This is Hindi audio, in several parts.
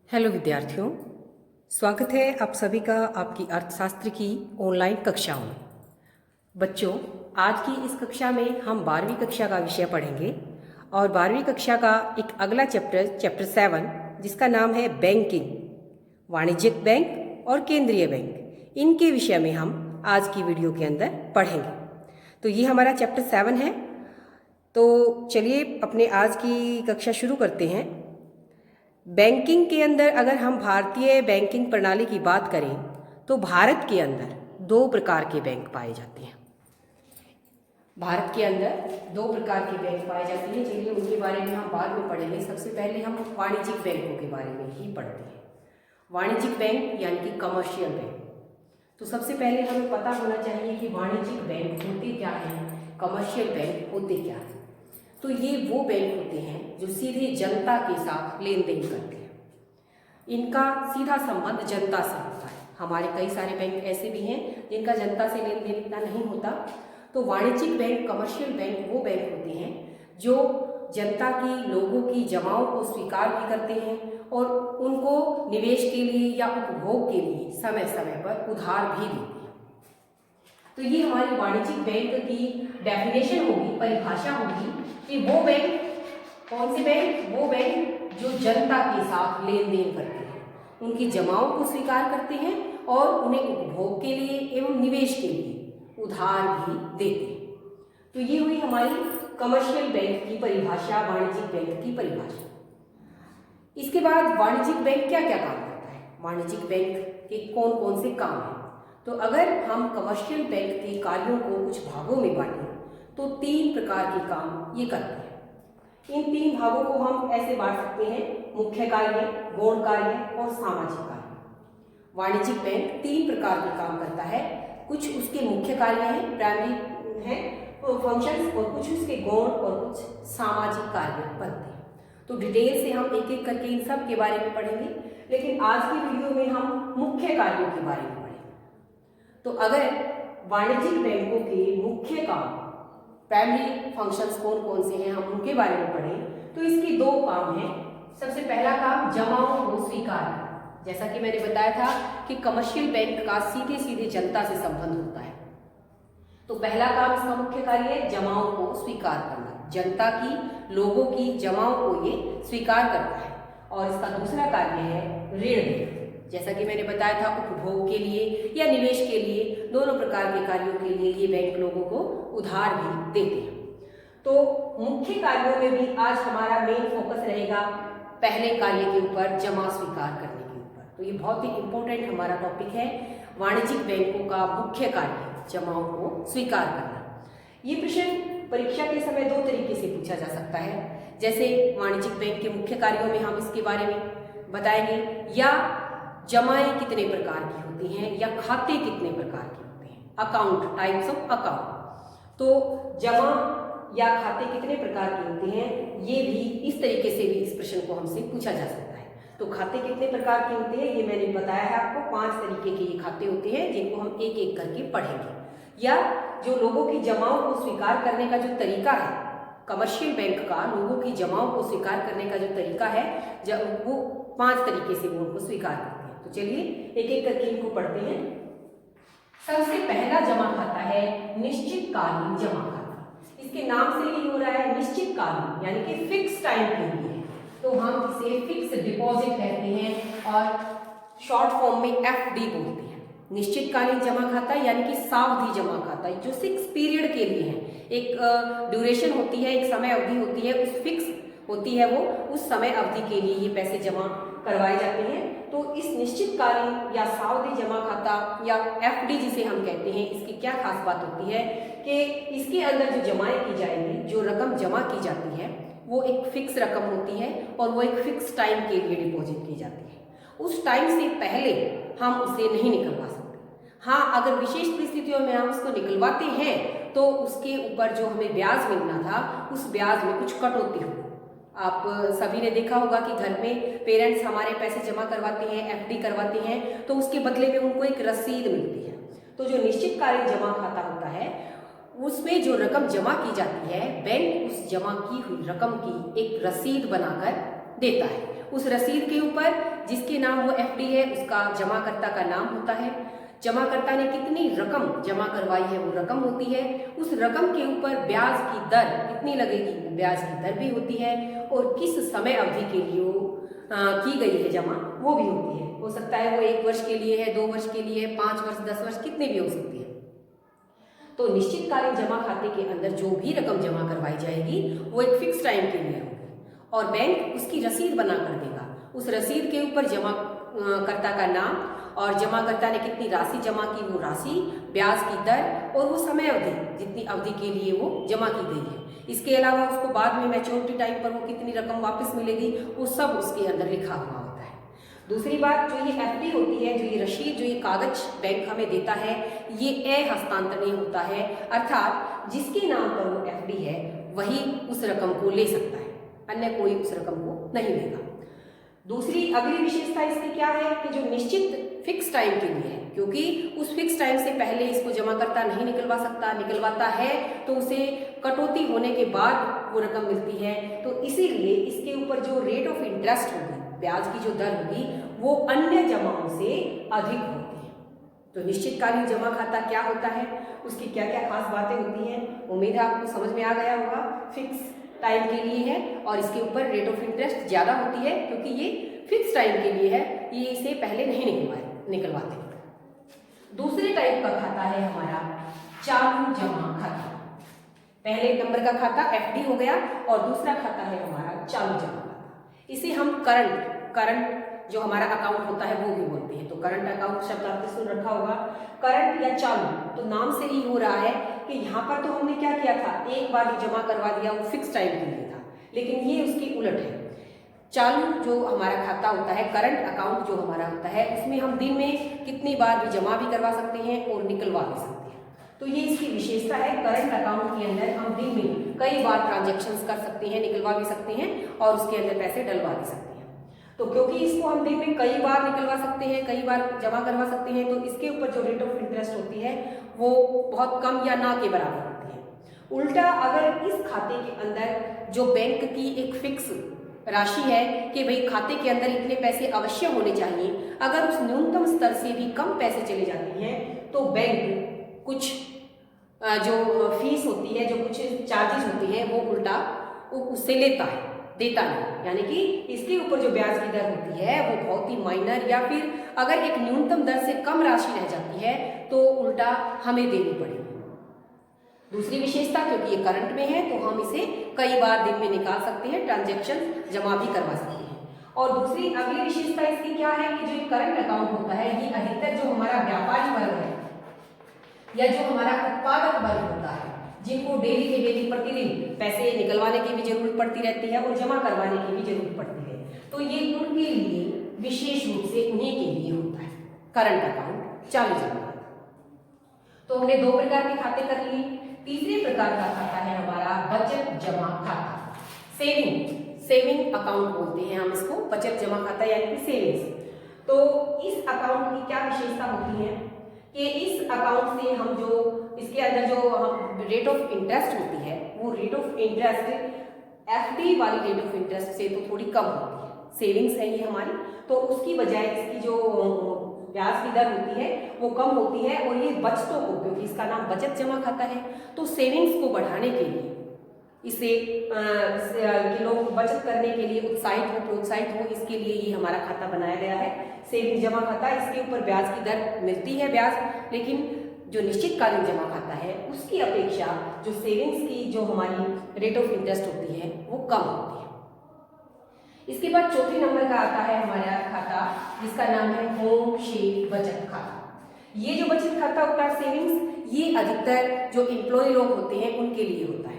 हेलो विद्यार्थियों, स्वागत है आप सभी का आपकी अर्थशास्त्र की ऑनलाइन कक्षाओं में। बच्चों, आज की इस कक्षा में हम 12वीं कक्षा का विषय पढ़ेंगे और 12वीं कक्षा का एक अगला चैप्टर 7 जिसका नाम है बैंकिंग, वाणिज्यिक बैंक और केंद्रीय बैंक। इनके विषय में हम आज की वीडियो के अंदर पढ़ेंगे। तो ये हमारा चैप्टर 7 है। तो चलिए अपने आज की कक्षा शुरू करते हैं। बैंकिंग के अंदर अगर हम भारतीय बैंकिंग प्रणाली की बात करें तो भारत के अंदर दो प्रकार के बैंक पाए जाते हैं। भारत के अंदर दो प्रकार के बैंक पाए जाते हैं। चलिए उनके बारे में हम बाद में पढ़ेंगे। सबसे पहले हम वाणिज्यिक बैंकों के बारे में ही पढ़ते हैं। वाणिज्यिक बैंक यानी कि कमर्शियल बैंक। तो सबसे पहले हमें पता होना चाहिए कि वाणिज्यिक बैंक होते क्या हैं, कमर्शियल बैंक होते क्या हैं। तो ये वो बैंक होते हैं जो सीधे जनता के साथ लेन देन करते हैं। इनका सीधा संबंध जनता से होता है। हमारे कई सारे बैंक ऐसे भी हैं जिनका जनता से लेन देन इतना नहीं होता। तो वाणिज्यिक बैंक, कमर्शियल बैंक वो बैंक होते हैं जो जनता की, लोगों की जमाओं को स्वीकार भी करते हैं और उनको निवेश के लिए या उपभोग के लिए समय समय पर उधार भी देते हैं। तो ये हमारी वाणिज्यिक बैंक की डेफिनेशन होगी, परिभाषा होगी कि वो बैंक, कौन से बैंक, वो बैंक जो जनता के साथ लेन देन करते हैं, उनकी जमाओं को स्वीकार करते हैं और उन्हें उपभोग के लिए एवं निवेश के लिए उधार भी देते हैं। तो ये हुई हमारी कमर्शियल बैंक की परिभाषा, वाणिज्यिक बैंक की परिभाषा। इसके बाद वाणिज्यिक बैंक क्या क्या काम करता है, वाणिज्यिक बैंक के कौन कौन से काम हैं। तो अगर हम कमर्शियल बैंक के कार्यों को कुछ भागों में बांटें तो 3 प्रकार के काम ये करते हैं। इन 3 भागों को हम ऐसे बांट सकते हैं: मुख्य कार्य, गौण कार्य और सामाजिक कार्य। वाणिज्यिक बैंक 3 प्रकार के काम करता है। कुछ उसके मुख्य कार्य हैं, प्राइमरी हैं फंक्शंस, और कुछ उसके गौण और कुछ सामाजिक कार्य बनते हैं। तो डिटेल से हम एक एक करके इन सब के बारे में पढ़ेंगे, लेकिन आज की वीडियो में हम मुख्य कार्यों के बारे में पढ़ेंगे। तो अगर वाणिज्यिक बैंकों के मुख्य काम, प्राइमरी फंक्शंस कौन कौन से हैं, हम उनके बारे में पढ़ें तो इसके 2 काम हैं। सबसे पहला काम जमाओं को स्वीकार करना। जैसा कि मैंने बताया था कि कमर्शियल बैंक का सीधे सीधे जनता से संबंध होता है। तो पहला काम इसका मुख्य कार्य है जमाओं को स्वीकार करना। जनता की, लोगों की जमाओं को ये स्वीकार करता है। और इसका दूसरा कार्य है ऋण देना। जैसा कि मैंने बताया था, उपभोग के लिए या निवेश के लिए, दोनों प्रकार के कार्यों के लिए ये बैंक लोगों को उधार भी देते हैं। तो मुख्य कार्यों में भी आज हमारा मेन फोकस रहेगा पहले कार्य के ऊपर, जमा स्वीकार करने के ऊपर। तो ये बहुत ही इंपॉर्टेंट हमारा टॉपिक है। वाणिज्यिक बैंकों का मुख्य कार्य जमाओं को स्वीकार करना। ये प्रश्न परीक्षा के समय 2 तरीके से पूछा जा सकता है। जैसे वाणिज्यिक बैंक के मुख्य कार्यों में हम इसके बारे में बताएंगे, या जमाएं कितने प्रकार की होती हैं, या खाते कितने प्रकार के होते हैं, अकाउंट, टाइप्स ऑफ अकाउंट। तो जमा या खाते कितने प्रकार के होते हैं, ये भी इस तरीके से भी इस प्रश्न को हमसे पूछा जा सकता है। तो खाते कितने प्रकार के होते हैं ये मैंने बताया है आपको। 5 तरीके के ये खाते होते हैं जिनको हम एक एक करके पढ़ेंगे। या जो लोगों की जमाओं को स्वीकार करने का जो तरीका है, कमर्शियल बैंक का लोगों की जमाओं को स्वीकार करने का जो तरीका है, जब वो 5 तरीके से वो उनको स्वीकार करते हैं। तो चलिए एक एक करके इनको पढ़ते हैं। सबसे पहला जमा खाता है निश्चितकालीन जमा खाता। इसके नाम से ही हो रहा है निश्चितकालीन, यानी कि फिक्स टाइम के लिए है। तो हम इसे फिक्स डिपॉजिट कहते हैं और शॉर्ट फॉर्म में एफडी बोलते हैं। निश्चितकालीन जमा खाता यानी कि सावधि जमा खाता, जो 6 पीरियड के लिए है। एक ड्यूरेशन होती है, एक समय अवधि होती है, उस फिक्स होती है वो, उस समय अवधि के लिए ये पैसे जमा करवाए जाते हैं। तो इस निश्चितकालीन या सावधि जमा खाता या एफडी जिसे हम कहते हैं, इसकी क्या खास बात होती है कि इसके अंदर जो जमाएं की जाएंगी, जो रकम जमा की जाती है, वो एक फिक्स रकम होती है और वो एक फिक्स टाइम के लिए डिपॉजिट की जाती है। उस टाइम से पहले हम उसे नहीं निकलवा सकते। हाँ, अगर विशेष परिस्थितियों में हम उसको निकलवाते हैं तो उसके ऊपर जो हमें ब्याज मिलना था, उस ब्याज में कुछ कटौती हो। आप सभी ने देखा होगा कि घर में पेरेंट्स हमारे पैसे जमा करवाते हैं, एफडी करवाते हैं, तो उसके बदले में उनको एक रसीद मिलती है। तो जो निश्चितकालीन जमा खाता होता है, उसमें जो रकम जमा की जाती है, बैंक उस जमा की हुई रकम की एक रसीद बनाकर देता है उस रसीद के ऊपर जिसके नाम वो एफडी है उसका जमाकर्ता का नाम होता है, जमाकर्ता ने कितनी रकम जमा करवाई है वो रकम होती है, उस रकम के ऊपर ब्याज की दर कितनी लगेगी वो ब्याज की दर भी होती है, और किस समय अवधि के लिए वो की गई है जमा वो भी होती है। हो सकता है वो 1 वर्ष के लिए है, 2 वर्ष के लिए है, 5 वर्ष, 10 वर्ष, कितने भी हो सकती है। तो निश्चितकालीन जमा खाते के अंदर जो भी रकम जमा करवाई जाएगी वो एक फिक्स टाइम के लिए होगी और बैंक उसकी रसीद बना कर देगा। उस रसीद के ऊपर जमाकर्ता का नाम और जमाकर्ता ने कितनी राशि जमा की वो राशि, ब्याज की दर और वो समय अवधि जितनी अवधि के लिए वो जमा की गई है। इसके अलावा उसको बाद में मैच्योरिटी टाइम पर वो कितनी रकम वापस मिलेगी वो सब उसके अंदर लिखा हुआ होता है। दूसरी बात, जो ये एफडी होती है, जो ये रसीद, जो ये कागज बैंक हमें देता है, ये हस्तांतरणीय होता है, अर्थात जिसके नाम पर वो एफडी है वही उस रकम को ले सकता है, अन्य कोई उस रकम को नहीं लेगा। दूसरी अगली विशेषता इसकी क्या है कि जो निश्चित फिक्स टाइम के लिए है, क्योंकि उस फिक्स टाइम से पहले इसको जमाकर्ता नहीं निकलवा सकता, निकलवाता है तो उसे कटौती होने के बाद वो रकम मिलती है, तो इसीलिए इसके ऊपर जो रेट ऑफ इंटरेस्ट होगी, ब्याज की जो दर होगी, वो अन्य जमाओं से अधिक होती है। तो निश्चितकालीन जमा खाता क्या होता है, उसकी क्या क्या खास बातें होती हैं, उम्मीद है आपको समझ में आ गया होगा। फिक्स टाइम के लिए है और इसके ऊपर रेट ऑफ इंटरेस्ट ज़्यादा होती है क्योंकि ये फिक्स टाइम के लिए है, ये इसे पहले नहीं निकलवाते। दूसरे टाइप का खाता है हमारा चालू जमा खाता। पहले नंबर का खाता एफडी हो गया और दूसरा खाता है हमारा चालू जमा खाता। इसे हम करंट जो हमारा अकाउंट होता है वो भी बोलते हैं। तो करंट अकाउंट शब्द आपने सुन रखा होगा। करंट या चालू, तो नाम से ही हो रहा है कि यहाँ पर तो हमने क्या किया था, एक बार ही जमा करवा दिया, वो फिक्स टाइम के लिए था, लेकिन ये उसकी उलट है। चालू जो हमारा खाता होता है, करंट अकाउंट जो हमारा होता है, उसमें हम दिन में कितनी बार भी जमा भी करवा सकते हैं और निकलवा भी सकते हैं। तो ये इसकी विशेषता है। करंट अकाउंट के अंदर हम दिन में कई बार ट्रांजैक्शंस कर सकते हैं, निकलवा भी सकते हैं और उसके अंदर पैसे डलवा भी सकते हैं। तो क्योंकि इसको हम दिन में कई बार निकलवा सकते हैं, कई बार जमा करवा सकते हैं, तो इसके ऊपर जो रेट ऑफ इंटरेस्ट होती है वो बहुत कम या ना के बराबर होती है। उल्टा अगर इस खाते के अंदर जो बैंक की एक फिक्स राशि है कि भाई खाते के अंदर इतने पैसे अवश्य होने चाहिए, अगर उस न्यूनतम स्तर से भी कम पैसे चले जाते हैं तो बैंक कुछ जो फीस होती है, जो कुछ चार्जेस होती है, वो उल्टा उससे लेता है, देता नहीं। यानी कि इसके ऊपर जो ब्याज की दर होती है वो बहुत ही माइनर, या फिर अगर एक न्यूनतम दर से कम राशि रह जाती है तो उल्टा हमें देनी पड़ेगी। दूसरी विशेषता, क्योंकि ये करंट में है तो हम इसे कई बार दिन में निकाल सकते हैं, ट्रांजैक्शन जमा भी करवा सकते हैं। और दूसरी अगली विशेषता इसकी क्या है कि जो करंट अकाउंट होता है, ये अधिकतर जो हमारा व्यापारी वर्ग है या जो हमारा उत्पादक वर्ग होता है, जिनको डेली के डेली प्रतिदिन पैसे निकलवाने की भी जरूरत पड़ती रहती है और जमा करवाने की भी जरूरत पड़ती है, तो ये उनके लिए विशेष रूप से उन्हीं के लिए होता है करंट अकाउंट, चालू जमा खाता। तो हमने 2 प्रकार के खाते कर लिए। तीसरे प्रकार का खाता है हमारा बचत जमा खाता, सेविंग अकाउंट बोलते हैं हम इसको, बचत जमा खाता यानी कि सेविंग्स। तो इस अकाउंट की क्या विशेषता होती है कि इस अकाउंट से हम जो इसके अंदर जो हम रेट ऑफ इंटरेस्ट होती है, वो रेट ऑफ इंटरेस्ट एफडी वाली रेट ऑफ इंटरेस्ट से तो थोड़ी कम होती है। सेविंग्स है ये हमारी, तो उसकी बजाय इसकी जो ब्याज की दर होती है वो कम होती है। और ये बचतों को, क्योंकि इसका नाम बचत जमा खाता है, तो सेविंग्स को बढ़ाने के लिए, इसे लोग बचत करने के लिए प्रोत्साहित हो, इसके लिए ये हमारा खाता बनाया गया है, सेविंग जमा खाता। इसके ऊपर ब्याज की दर मिलती है ब्याज, लेकिन जो निश्चितकालीन जमा खाता है उसकी अपेक्षा जो सेविंग्स की जो हमारी रेट ऑफ इंटरेस्ट होती है वो कम होती है। इसके बाद चौथे नंबर का आता है हमारा खाता, जिसका नाम है होम शेयर बचत खाता। ये जो बचत खाता होता है सेविंग्स, ये अधिकतर जो एम्प्लॉय लोग होते हैं उनके लिए होता है।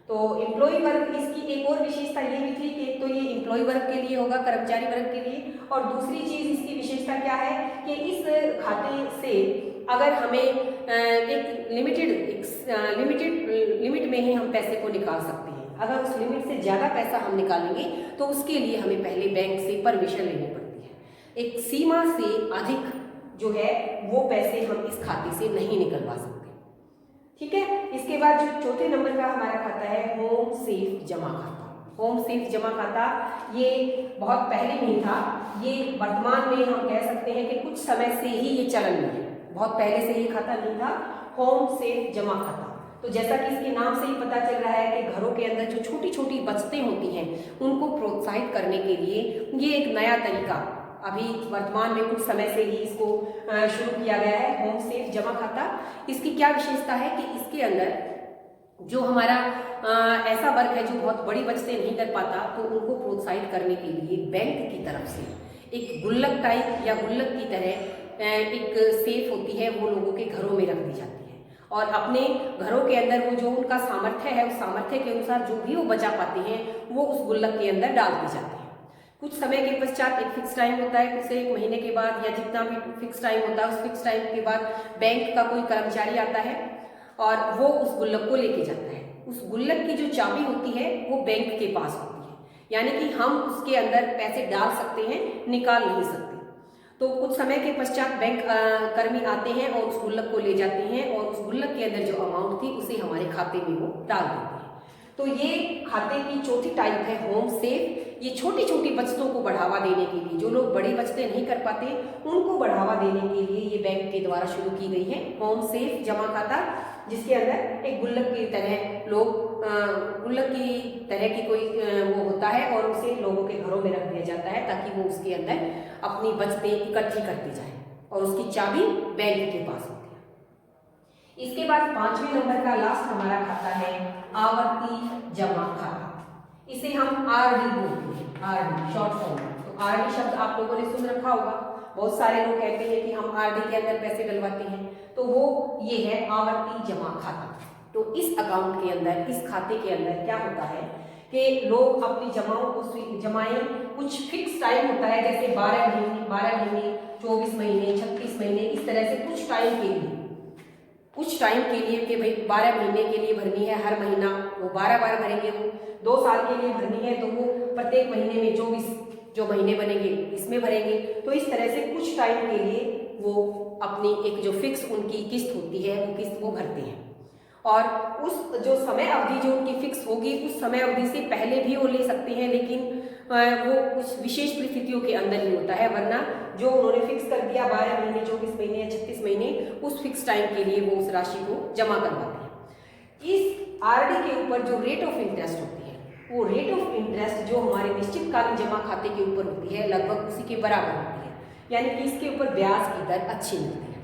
तो एम्प्लॉय वर्ग, इसकी एक और विशेषता ये भी थी कि एक तो ये एम्प्लॉय वर्ग के लिए होगा, कर्मचारी वर्ग के लिए, और दूसरी चीज इसकी विशेषता क्या है कि इस खाते से अगर हमें एक लिमिट में ही हम पैसे को निकाल सकते हैं। अगर उस लिमिट से ज़्यादा पैसा हम निकालेंगे तो उसके लिए हमें पहले बैंक से परमिशन लेनी पड़ती है। एक सीमा से अधिक जो है वो पैसे हम इस खाते से नहीं निकलवा सकते। ठीक है। इसके बाद जो चौथे नंबर का हमारा खाता है होम सेफ जमा खाता। होम सेफ जमा खाता ये बहुत पहले नहीं था, ये वर्तमान में हम कह सकते हैं कि कुछ समय से ही ये चलन में है। बहुत पहले से ये खाता नहीं था, होम सेफ जमा खाता। तो जैसा कि इसके नाम से ही पता चल रहा है कि घरों के अंदर जो छोटी छोटी बचतें होती हैं उनको प्रोत्साहित करने के लिए ये एक नया तरीका अभी वर्तमान में कुछ समय से ही इसको शुरू किया गया है, होम सेफ जमा खाता। इसकी क्या विशेषता है कि इसके अंदर जो हमारा ऐसा वर्ग है जो बहुत बड़ी बचतें नहीं कर पाता, तो उनको प्रोत्साहित करने के लिए बैंक की तरफ से एक गुल्लक टाइप या गुल्लक की तरह एक सेफ होती है, वो लोगों के घरों में रख दी जाती है और अपने घरों के अंदर वो जो उनका सामर्थ्य है उस सामर्थ्य के अनुसार जो भी वो बचा पाते हैं वो उस गुल्लक के अंदर डाल दी जाते हैं। कुछ समय के पश्चात एक फिक्स टाइम होता है, कुछ एक महीने के बाद या जितना भी फिक्स टाइम होता है उस फिक्स टाइम के बाद बैंक का कोई कर्मचारी आता है और वो उस गुल्लक को लेके जाता है। उस गुल्लक की जो चाबी होती है वो बैंक के पास होती है, यानी कि हम उसके अंदर पैसे डाल सकते हैं, निकाल नहीं सकते। तो कुछ समय के पश्चात बैंक कर्मी आते हैं और उस गुल्लक को ले जाते हैं और उस गुल्लक के अंदर जो अमाउंट थी उसे हमारे खाते में वो डाल देते हैं। तो ये खाते की चौथी टाइप है होम सेफ। ये छोटी छोटी बचतों को बढ़ावा देने के लिए, जो लोग बड़ी बचतें नहीं कर पाते उनको बढ़ावा देने के लिए ये बैंक के द्वारा शुरू की गई है होम सेफ जमा खाता, जिसके अंदर एक गुल्लक की तरह लोग गुल्लक की तरह की कोई वो होता है और उसे लोगों के घरों में रख दिया जाता है ताकि वो उसके अंदर अपनी बचतें इकट्ठी करती जाए और उसकी चाबी बैंक के पास होती है। इसके बाद 5वें नंबर का लास्ट हमारा खाता है आवर्ती जमा खाता। इसे हम आरडी बोलते हैं, आरडी शॉर्ट फॉर्म। तो आरडी शब्द आप लोगों ने सुन रखा होगा, बहुत सारे लोग कहते हैं कि हम आरडी के अंदर पैसे डलवाते हैं, तो वो ये है आवर्ती जमा खाता। तो इस अकाउंट के अंदर, इस खाते के अंदर क्या होता है कि लोग अपनी जमाओं को जमाएं, कुछ फिक्स टाइम होता है जैसे 12 महीने 24 महीने 36 महीने, इस तरह से कुछ टाइम के लिए कि भाई 12 महीने के लिए भरनी है, हर महीना वो 12 बार भरेंगे। वो 2 साल के लिए भरनी है तो वो प्रत्येक महीने में 24 जो महीने बनेंगे इसमें भरेंगे। तो इस तरह से कुछ टाइम के लिए वो अपनी एक जो फिक्स उनकी किस्त होती है वो किस्त वो भरते हैं और उस जो समय अवधि जो उनकी फिक्स होगी उस समय अवधि से पहले भी वो ले सकते हैं, लेकिन वो कुछ विशेष परिस्थितियों के अंदर ही होता है, वरना जो उन्होंने फिक्स कर दिया 12 महीने 24 महीने या 36 महीने, उस फिक्स टाइम के लिए वो उस राशि को जमा करवाते हैं। इस आरडी के ऊपर जो रेट ऑफ इंटरेस्ट होती है, वो रेट ऑफ इंटरेस्ट जो हमारे निश्चितकालीन जमा खाते के ऊपर होती है लगभग उसी के बराबर होती है, यानी कि इसके ऊपर ब्याज की दर अच्छी मिलती है।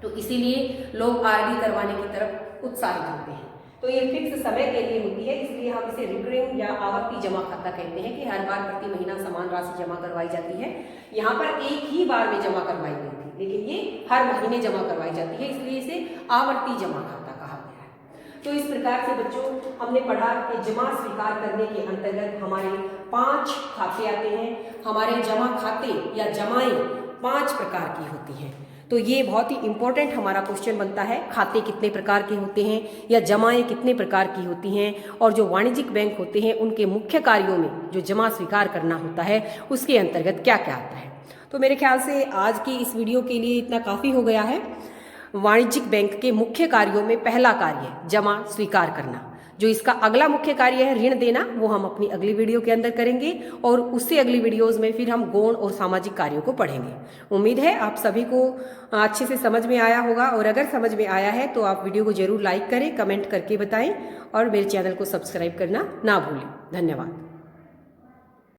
तो इसीलिए लोग आरडी करवाने की तरफ उत्साहित होते हैं। तो ये फिक्स समय के लिए होती है, इसलिए हम इसे रिकरिंग या आवर्ती जमा खाता कहते हैं कि हर बार प्रति महीना समान राशि जमा करवाई जाती है। यहाँ पर एक ही बार में जमा करवाई गई थी, लेकिन ये हर महीने जमा करवाई जाती है, इसलिए इसे आवर्ती जमा खाता कहा गया है। तो इस प्रकार से बच्चों हमने पढ़ा कि जमा स्वीकार करने के अंतर्गत हमारे 5 खाते आते हैं। हमारे जमा खाते या जमाएं 5 प्रकार की होती हैं। तो ये बहुत ही इम्पोर्टेंट हमारा क्वेश्चन बनता है, खाते कितने प्रकार के होते हैं या जमाएं कितने प्रकार की होती हैं, और जो वाणिज्यिक बैंक होते हैं उनके मुख्य कार्यों में जो जमा स्वीकार करना होता है उसके अंतर्गत क्या क्या आता है। तो मेरे ख्याल से आज की इस वीडियो के लिए इतना काफ़ी हो गया है। वाणिज्यिक बैंक के मुख्य कार्यों में पहला कार्य जमा स्वीकार करना। जो इसका अगला मुख्य कार्य है ऋण देना, वो हम अपनी अगली वीडियो के अंदर करेंगे और उससे अगली वीडियोस में फिर हम गौण और सामाजिक कार्यों को पढ़ेंगे। उम्मीद है आप सभी को अच्छे से समझ में आया होगा, और अगर समझ में आया है तो आप वीडियो को जरूर लाइक करें, कमेंट करके बताएं और मेरे चैनल को सब्सक्राइब करना ना भूलें। धन्यवाद।